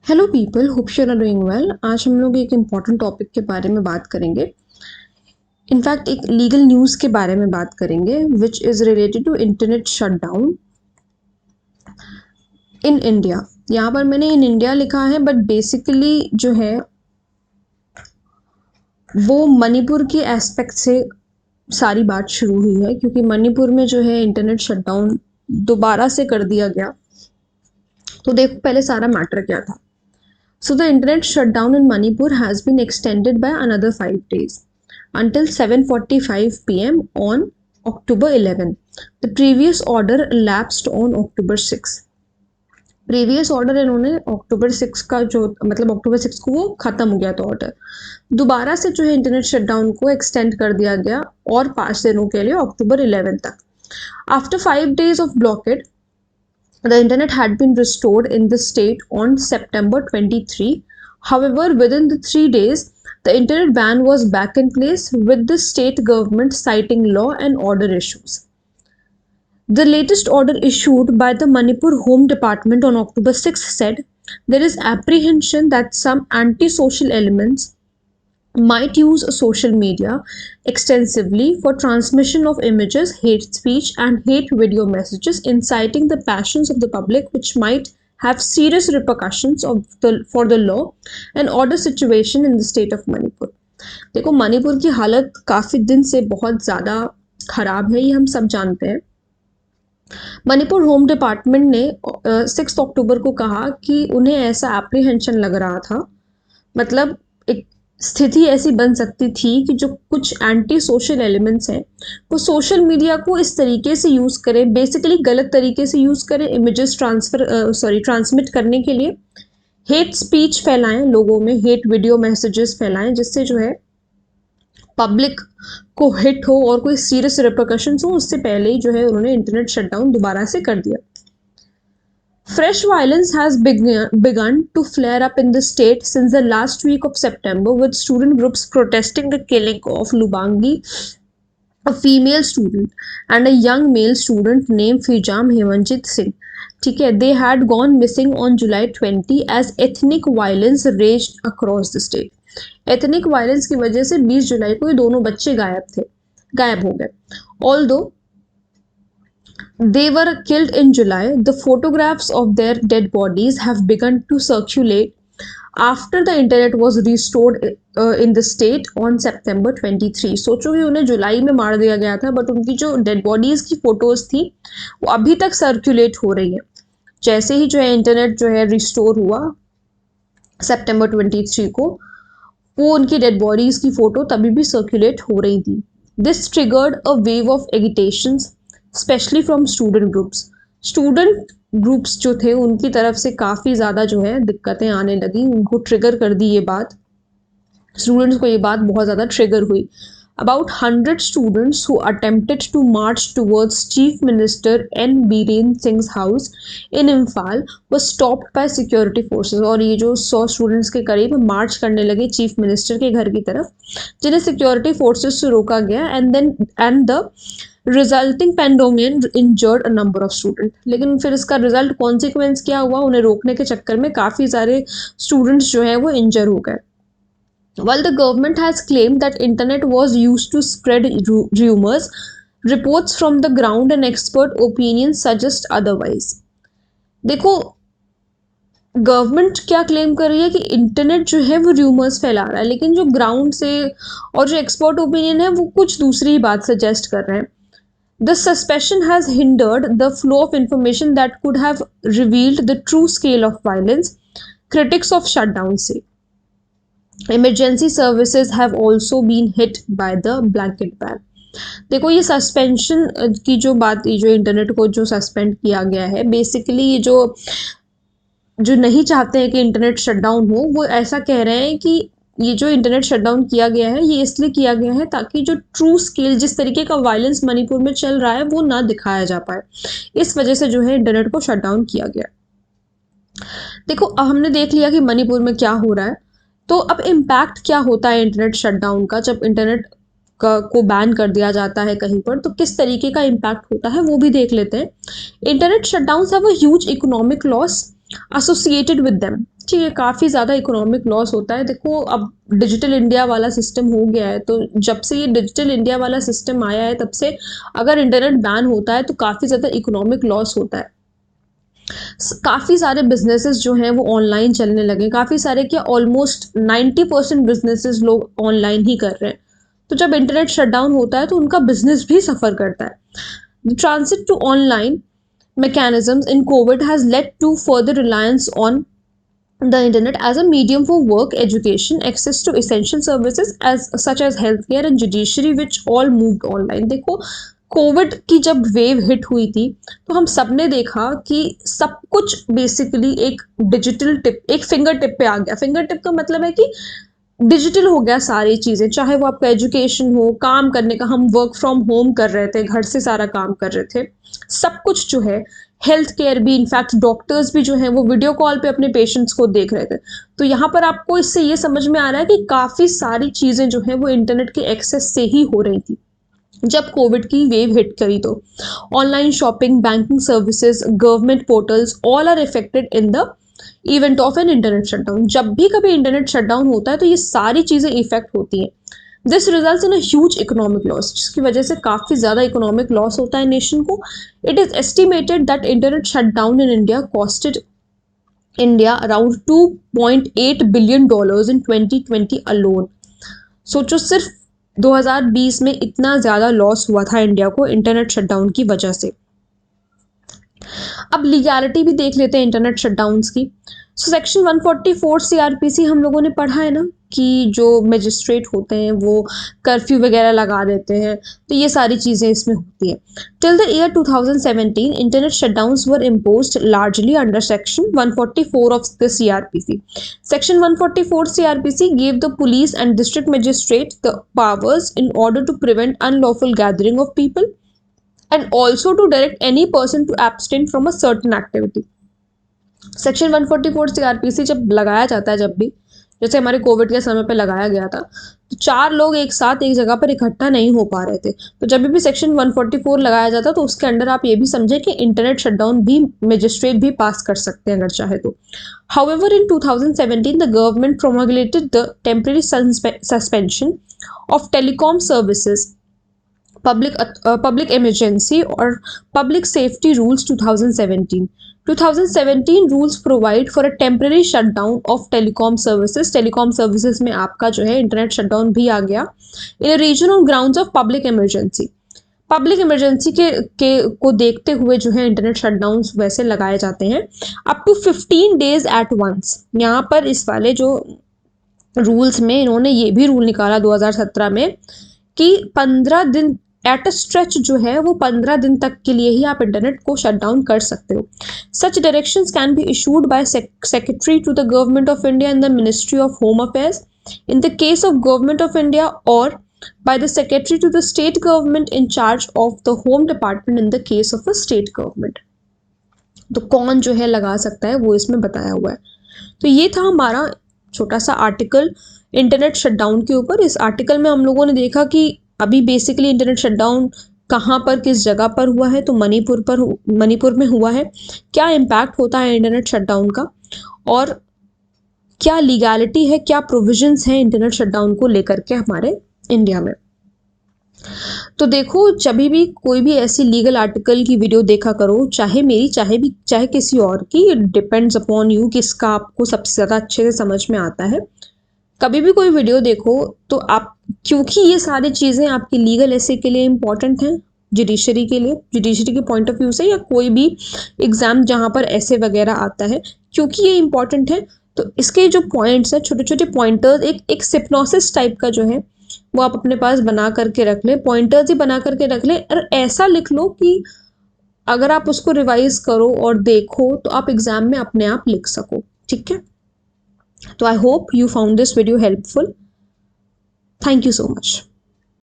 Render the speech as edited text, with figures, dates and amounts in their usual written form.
Hello people, hope you are doing well. आज हम लोग एक इम्पॉर्टेंट टॉपिक के बारे में बात करेंगे। इनफैक्ट एक लीगल न्यूज़ के बारे में बात करेंगे which is related to internet shutdown in India. यहाँ पर मैंने इन इंडिया लिखा है, बट बेसिकली जो है वो मणिपुर के एस्पेक्ट से सारी बात शुरू हुई है, क्योंकि मणिपुर में जो है इंटरनेट शटडाउन दोबारा से कर दिया गया। तो देखो पहले सारा मैटर क्या था। So the internet shutdown in Manipur has been extended by another 5 days until 7:45 p.m. on October 11. The previous order lapsed on October 6. Previous order इन्होंने अक्टूबर 6 का जो मतलब अक्टूबर 6 को वो खत्म हो गया था ऑर्डर। दोबारा से जो है इंटरनेट शटडाउन को एक्सटेंड कर दिया गया और 5 दिनों के लिए अक्टूबर 11 तक। After 5 days of blockade, the internet had been restored in the state on September 23. However, within the 3 days, the internet ban was back in place, with the state government citing law and order issues. The latest order issued by the Manipur Home Department on October 6 said there is apprehension that some anti-social elements might use social media extensively for transmission of images, hate speech, and hate video messages inciting the passions of the public, which might have serious repercussions for the law and order situation in the state of Manipur. देखो मणिपुर की हालत काफ़ी दिन से बहुत ज़्यादा ख़राब है, ये हम सब जानते हैं। मणिपुर होम डिपार्टमेंट ने 6 अक्टूबर को कहा कि उन्हें ऐसा एप्रीहेंशन लग रहा था, मतलब एक स्थिति ऐसी बन सकती थी कि जो कुछ एंटी सोशल एलिमेंट्स हैं वो सोशल मीडिया को इस तरीके से यूज़ करें, बेसिकली गलत तरीके से यूज़ करें इमेजेस ट्रांसमिट करने के लिए, हेट स्पीच फैलाएं, लोगों में हेट वीडियो मैसेजेस फैलाएं, जिससे जो है पब्लिक को हिट हो और कोई सीरियस रिपरकशंस हो। उससे पहले ही जो है उन्होंने इंटरनेट शटडाउन दोबारा से कर दिया। Fresh violence has begun to flare up in the state since the last week of September, with student groups protesting the killing of Lubangi, a female student, and a young male student named Fijam Hemanjit Singh. ठीक है, they had gone missing on July 20 as ethnic violence raged across the state. Ethnic violence की वजह से 20 जुलाई को ये दोनों बच्चे गायब हो गए। Although they were killed in July, the photographs of their dead bodies have begun to circulate after the internet was restored in the state on September 23. सोचो कि उन्हें जुलाई में मार दिया गया था, बट उनकी जो डेड बॉडीज की फोटोज थी वो अभी तक सर्कुलेट हो रही है। जैसे ही जो है इंटरनेट जो है रिस्टोर हुआ सितंबर 23 को, वो उनकी डेड बॉडीज की फोटो तभी भी सर्कुलेट हो रही थी। This triggered a wave of agitations especially from student groups जो थे उनकी तरफ से काफ़ी ज़्यादा जो है दिक्कतें आने लगी, उनको ट्रिगर कर दी ये बात, स्टूडेंट्स को ये बात बहुत ज़्यादा ट्रिगर हुई। About 100 students who attempted to march towards Chief Minister N. Biren Singh's house in Imphal were stopped by security forces. और ये जो 100 स्टूडेंट्स के करीब मार्च करने लगे चीफ मिनिस्टर के घर की तरफ, जिन्हें सिक्योरिटी फोर्सेस से रोका गया, and the resulting pandemonium injured a number of student. लेकिन फिर इसका रिजल्ट कॉन्सिक्वेंस क्या हुआ, उन्हें रोकने के चक्कर में काफ़ी सारे स्टूडेंट्स जो है वो इंजर हो गए। While the government has claimed that internet was used to spread rumors, reports from the ground and expert opinions suggest otherwise. देखो गवर्नमेंट क्या क्लेम कर रही है कि इंटरनेट जो है वो रूमर्स फैला रहा है, लेकिन जो ग्राउंड से और जो एक्सपर्ट ओपिनियन है वो कुछ दूसरी ही बात सजेस्ट कर रहे हैं। The suspicion has hindered the flow of information that could have revealed the true scale of violence, critics of shutdown say. Emergency services have also been hit by the blanket ban. देखो ये suspension की जो बात, जो internet को जो suspend किया गया है, बेसिकली ये जो नहीं चाहते हैं कि इंटरनेट शटडाउन हो, वो ऐसा कह रहे हैं कि ये जो इंटरनेट शटडाउन किया गया है ये इसलिए किया गया है ताकि जो ट्रू स्केल, जिस तरीके का वायलेंस मणिपुर में चल रहा है वो ना दिखाया जा पाए। इस वजह से जो है इंटरनेट को शटडाउन किया गया। देखो अब हमने देख लिया कि मणिपुर में क्या हो रहा है, तो अब इम्पैक्ट क्या होता है इंटरनेट शटडाउन का। जब इंटरनेट को बैन कर दिया जाता है कहीं पर, तो किस तरीके का इम्पैक्ट होता है वो भी देख लेते हैं। Internet shutdown have a huge economic loss associated with them. ठीक है, काफ़ी ज़्यादा इकोनॉमिक लॉस होता है। देखो अब डिजिटल इंडिया वाला सिस्टम हो गया है, तो जब से ये डिजिटल इंडिया वाला सिस्टम आया है तब से अगर इंटरनेट बैन होता है तो काफ़ी ज़्यादा इकोनॉमिक लॉस होता है। काफ़ी सारे बिजनेसेस जो हैं वो ऑनलाइन चलने लगे, काफ़ी सारे क्या ऑलमोस्ट 90% बिजनेसेस लोग ऑनलाइन ही कर रहे हैं। तो जब इंटरनेट शटडाउन होता है तो उनका बिजनेस भी सफ़र करता है। The transit to online mechanisms in COVID has led to further reliance on the internet as a medium for work, education, access to essential services as such as healthcare and judiciary, which all moved online. देखो Covid की जब wave hit हुई थी तो हम सब ने देखा कि सब कुछ बेसिकली एक डिजिटल टिप, एक फिंगर टिप पे आ गया। फिंगर टिप का मतलब है कि डिजिटल हो गया सारी चीज़ें, चाहे वो आपका एजुकेशन हो, काम करने का, हम वर्क फ्रॉम होम कर रहे थे, घर से सारा काम कर रहे थे, सब कुछ जो है, हेल्थ केयर भी, इनफैक्ट डॉक्टर्स भी जो हैं वो वीडियो कॉल पे अपने पेशेंट्स को देख रहे थे। तो यहाँ पर आपको इससे ये समझ में आ रहा है कि काफ़ी सारी चीज़ें जो हैं वो इंटरनेट के एक्सेस से ही हो रही थी जब कोविड की वेव हिट करी। तो online shopping, banking services, government portals all are affected in the event of an internet shutdown. जब भी कभी इंटरनेट शटडाउन होता है तो ये सारी चीज़ें इफेक्ट होती हैं। This results in a huge economic loss, जिसकी वजह से काफ़ी ज़्यादा इकोनॉमिक लॉस होता है नेशन को। It is estimated that internet shutdown in India costed India around $2.8 billion in 2020 alone. सोचो सिर्फ 2020 में इतना ज़्यादा लॉस हुआ था इंडिया को इंटरनेट शटडाउन की वजह से। अब लीगैलिटी भी देख लेते हैं इंटरनेट शटडाउन्स की। सो सेक्शन 144 CRPC हम लोगों ने पढ़ा है ना कि जो मजिस्ट्रेट होते हैं वो कर्फ्यू वगैरह लगा देते हैं, तो ये सारी चीज़ें इसमें होती हैं। Till the year 2017 internet shutdowns were imposed largely under section 144 of the CRPC. Section 144 CRPC gave the police and district magistrate the powers in order to prevent unlawful gathering of people and also to direct any person to abstain from a certain activity. Section 144 CRPC जब लगाया जाता है, जब भी जैसे हमारे Covid के समय पे लगाया गया था, तो 4 लोग एक साथ एक जगह पर इकट्ठा नहीं हो पा रहे थे, तो जब भी सेक्शन 144 लगाया जाता तो उसके अंडर आप ये भी समझे कि इंटरनेट शटडाउन भी मजिस्ट्रेट भी पास कर सकते हैं अगर चाहे तो। However in 2017 the government प्रोमोगुलेटेड the temporary suspension of telecom services, public emergency or public safety rules 2017. 2017 rules provide for a temporary shutdown of telecom services. Telecom services में आपका जो है इंटरनेट शटडाउन भी आ गया in a region on grounds of public emergency. Public emergency के को देखते हुए जो है इंटरनेट शटडाउन वैसे लगाए जाते हैं up to 15 days at once. यहाँ पर इस वाले जो रूल्स में इन्होंने ये भी रूल निकाला 2017 में कि 15 दिन एट अ स्ट्रेच जो है वो 15 दिन तक के लिए ही आप इंटरनेट को शट डाउन कर सकते हो। Such directions can be issued by secretary to the government of India in the ministry of home affairs in the case of government of India और by the secretary to the state government in charge of the home department in the case of a state government. तो कौन जो है लगा सकता है वो इसमें बताया हुआ है। तो ये था हमारा छोटा सा आर्टिकल इंटरनेट शटडाउन के ऊपर। इस आर्टिकल में हम लोगों ने देखा कि अभी बेसिकली इंटरनेट शटडाउन कहाँ पर, किस जगह पर हुआ है, तो मणिपुर में हुआ है। क्या इम्पैक्ट होता है इंटरनेट शटडाउन का और क्या लीगैलिटी है, क्या प्रोविजंस हैं इंटरनेट शटडाउन को लेकर के हमारे इंडिया में। तो देखो जब भी कोई भी ऐसी लीगल आर्टिकल की वीडियो देखा करो, चाहे मेरी चाहे किसी और की, इट डिपेंड्स अपॉन यू किसका आपको सबसे ज़्यादा अच्छे से समझ में आता है। कभी भी कोई वीडियो देखो तो आप, क्योंकि ये सारी चीज़ें आपकी लीगल ऐसे के लिए इम्पॉर्टेंट हैं, जुडिशरी के लिए, जुडिशरी के पॉइंट ऑफ व्यू से, या कोई भी एग्ज़ाम जहाँ पर ऐसे वगैरह आता है, क्योंकि ये इम्पॉर्टेंट है तो इसके जो पॉइंट्स हैं, छोटे छोटे पॉइंटर्स, एक सिप्नोसिस टाइप का जो है वो आप अपने पास बना करके रख लें, पॉइंटर्स ही बना करके रख लें और ऐसा लिख लो कि अगर आप उसको रिवाइज करो और देखो तो आप एग्जाम में अपने आप लिख सको। ठीक है, तो I hope you found this video helpful. Thank you so much.